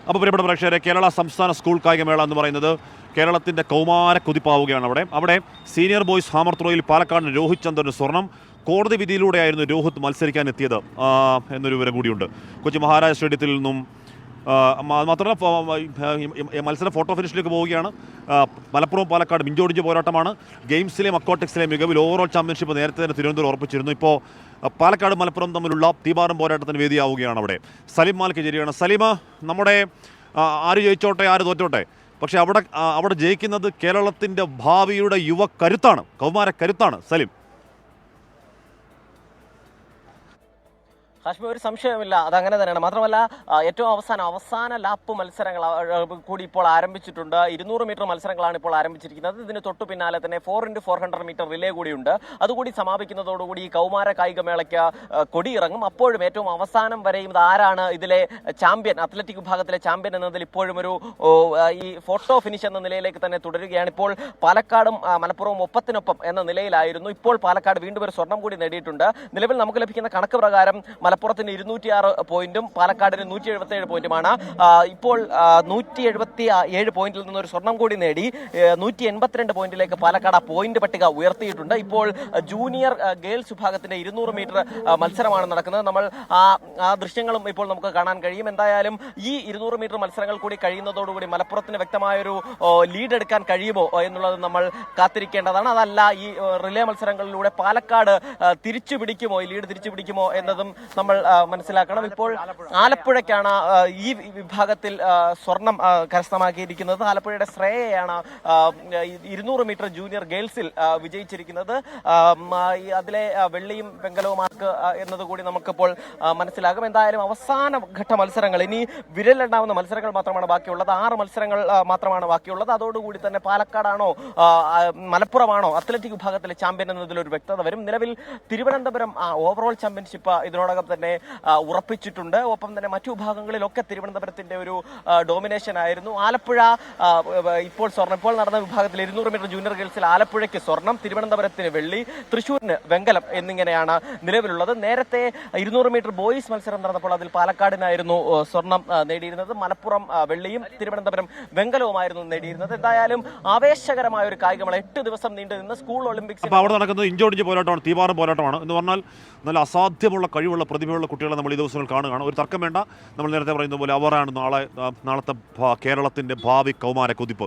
അപ്പോൾ പ്രിയപ്പെട്ട പ്രേക്ഷകരെ, കേരള സംസ്ഥാന സ്കൂൾ കായികമേള എന്ന് പറയുന്നത് കേരളത്തിൻ്റെ കൗമാര കുതിപ്പാവുകയാണ്. അവിടെ സീനിയർ ബോയ്സ് ഹാമർ ത്രോയിൽ പാലക്കാടിന് രോഹിത് ചന്ദ്രന് സ്വർണം. കോടതി വിധിയിലൂടെയായിരുന്നു രോഹിത് മത്സരിക്കാൻ എത്തിയത് എന്നൊരു വിവരം കൂടിയുണ്ട്. കൊച്ചി മഹാരാജ സ്റ്റേഡിയത്തിൽ നിന്നും മാത്രമല്ല മത്സരം ഫോട്ടോ ഫിനിഷിലേക്ക് പോവുകയാണ്. മലപ്പുറം പാലക്കാട് മിഞ്ചോടിഞ്ച് പോരാട്ടമാണ്. ഗെയിംസിലെയും അക്വാട്ടിക്സിലെയും മികവിൽ ഓവറോൾ ചാമ്പ്യൻഷിപ്പ് നേരത്തെ തന്നെ തിരുവനന്തപുരം ഉറപ്പിച്ചിരുന്നു. ഇപ്പോൾ പാലക്കാട് മലപ്പുറം തമ്മിലുള്ള തീപാറും പോരാട്ടത്തിന് വേദിയാവുകയാണ്. അവിടെ സലിം മാലിക് ചേരുകയാണ്. സലീമ, നമ്മുടെ ആര് ജയിച്ചോട്ടെ ആര് തോറ്റോട്ടെ, പക്ഷേ അവിടെ ജയിക്കുന്നത് കേരളത്തിൻ്റെ ഭാവിയുടെ യുവ കരുത്താണ്, കൗമാര കരുത്താണ്. സലിം, കാശ്മീർ ഒരു സംശയമില്ല, അതങ്ങനെ തന്നെയാണ്. മാത്രമല്ല ഏറ്റവും അവസാന ലാപ്പ് മത്സരങ്ങൾ കൂടി ഇപ്പോൾ ആരംഭിച്ചിട്ടുണ്ട്. 200 മീറ്റർ മത്സരങ്ങളാണ് ഇപ്പോൾ ആരംഭിച്ചിരിക്കുന്നത്. ഇതിന് തൊട്ടു പിന്നാലെ തന്നെ 4x400 മീറ്റർ റിലേ കൂടിയുണ്ട്. അതുകൂടി സമാപിക്കുന്നതോടുകൂടി ഈ കൗമാര കായികമേളയ്ക്ക് കൊടിയിറങ്ങും. അപ്പോഴും ഏറ്റവും അവസാനം വരെയും ആരാണ് ഇതിലെ ചാമ്പ്യൻ, അത്ലറ്റിക് വിഭാഗത്തിലെ ചാമ്പ്യൻ എന്നതിൽ ഇപ്പോഴും ഒരു ഈ ഫോട്ടോ ഫിനിഷ് എന്ന നിലയിലേക്ക് തന്നെ തുടരുകയാണ്. ഇപ്പോൾ പാലക്കാടും മലപ്പുറവും ഒപ്പത്തിനൊപ്പം എന്ന നിലയിലായിരുന്നു. ഇപ്പോൾ പാലക്കാട് വീണ്ടും ഒരു സ്വർണം കൂടി നേടിയിട്ടുണ്ട്. നിലവിൽ നമുക്ക് ലഭിക്കുന്ന കണക്ക് പ്രകാരം മലപ്പുറത്തിന് 206 പോയിന്റും പാലക്കാടിന് 177 പോയിന്റുമാണ്. ഇപ്പോൾ 177 പോയിന്റിൽ നിന്ന് ഒരു സ്വർണം കൂടി നേടി 182 പോയിന്റിലേക്ക് പാലക്കാട് പോയിന്റ് പട്ടിക ഉയർത്തിയിട്ടുണ്ട്. ഇപ്പോൾ ജൂനിയർ ഗേൾസ് വിഭാഗത്തിന്റെ 200 മീറ്റർ മത്സരമാണ് നടക്കുന്നത്. നമ്മൾ ആ ദൃശ്യങ്ങളും ഇപ്പോൾ നമുക്ക് കാണാൻ കഴിയും. എന്തായാലും ഈ 200 മീറ്റർ മത്സരങ്ങൾ കൂടി കഴിയുന്നതോടുകൂടി മലപ്പുറത്തിന് വ്യക്തമായൊരു ലീഡ് എടുക്കാൻ കഴിയുമോ എന്നുള്ളത് നമ്മൾ കാത്തിരിക്കേണ്ടതാണ്. അതല്ല, ഈ റിലേ മത്സരങ്ങളിലൂടെ പാലക്കാട് തിരിച്ചു പിടിക്കുമോ, ഈ ലീഡ് തിരിച്ചു പിടിക്കുമോ എന്നതും നമ്മൾ മനസ്സിലാക്കണം. ഇപ്പോൾ ആലപ്പുഴയ്ക്കാണ് ഈ വിഭാഗത്തിൽ സ്വർണം കരസ്ഥമാക്കിയിരിക്കുന്നത്. ആലപ്പുഴയുടെ ശ്രേയയാണ് 200 മീറ്റർ ജൂനിയർ ഗേൾസിൽ വിജയിച്ചിരിക്കുന്നത്. അതിലെ വെള്ളിയും വെങ്കലവുമാർക്ക് എന്നതുകൂടി നമുക്കിപ്പോൾ മനസ്സിലാകും. എന്തായാലും അവസാന ഘട്ട മത്സരങ്ങൾ, ഇനി വിരലിലുണ്ടാവുന്ന മത്സരങ്ങൾ മാത്രമാണ് ബാക്കിയുള്ളത്. 6 മത്സരങ്ങൾ മാത്രമാണ് ബാക്കിയുള്ളത്. അതോടുകൂടി തന്നെ പാലക്കാടാണോ മലപ്പുറമാണോ അത്ലറ്റിക് വിഭാഗത്തിലെ ചാമ്പ്യൻ എന്നതിലൊരു വ്യക്തത വരും. നിലവിൽ തിരുവനന്തപുരം ഓവറോൾ ചാമ്പ്യൻഷിപ്പ് ഇതിനോടകം തന്നെ ഉറപ്പിച്ചിട്ടുണ്ട്. ഒപ്പം തന്നെ മറ്റു വിഭാഗങ്ങളിലൊക്കെ തിരുവനന്തപുരത്തിന്റെ ഒരു ഡോമിനേഷൻ ആയിരുന്നു. ആലപ്പുഴ ഇപ്പോൾ സ്വർണം. ഇപ്പോൾ നടന്ന വിഭാഗത്തിൽ 200 മീറ്റർ ജൂനിയർ ഗേൾസിൽ ആലപ്പുഴയ്ക്ക് സ്വർണം, തിരുവനന്തപുരത്തിന് വെള്ളി, തൃശ്ശൂരിന് വെങ്കലം എന്നിങ്ങനെയാണ് നിലവിലുള്ളത്. നേരത്തെ 200 മീറ്റർ ബോയ്സ് മത്സരം നടന്നപ്പോൾ അതിൽ പാലക്കാടിനായിരുന്നു സ്വർണം നേടിയിരുന്നത്. മലപ്പുറം വെള്ളിയും തിരുവനന്തപുരം വെങ്കലവുമായിരുന്നു നേടിയിരുന്നത്. എന്തായാലും ആവേശകരമായ ഒരു കായികമേള 8 ദിവസം നീണ്ടു നിന്ന് സ്കൂൾ ഒളിമ്പിക്സ് അവിടെ നടക്കുന്നത് ഇഞ്ചോടിഞ്ച് പോരാട്ടമാണ്, തീപാറും പോരാട്ടമാണ്. എന്ന് പറഞ്ഞാൽ നല്ല അസാധ്യമുള്ള കഴിവുള്ള പ്രതിഭയുള്ള കുട്ടികളെ നമ്മൾ ഈ ദിവസങ്ങൾ കാണുകയാണ്. ഒരു തർക്കം വേണ്ട, നമ്മൾ നേരത്തെ പറയുന്ന പോലെ അവരാണ് നാളത്തെ കേരളത്തിൻ്റെ ഭാവി കൗമാര കുതിപ്പ്.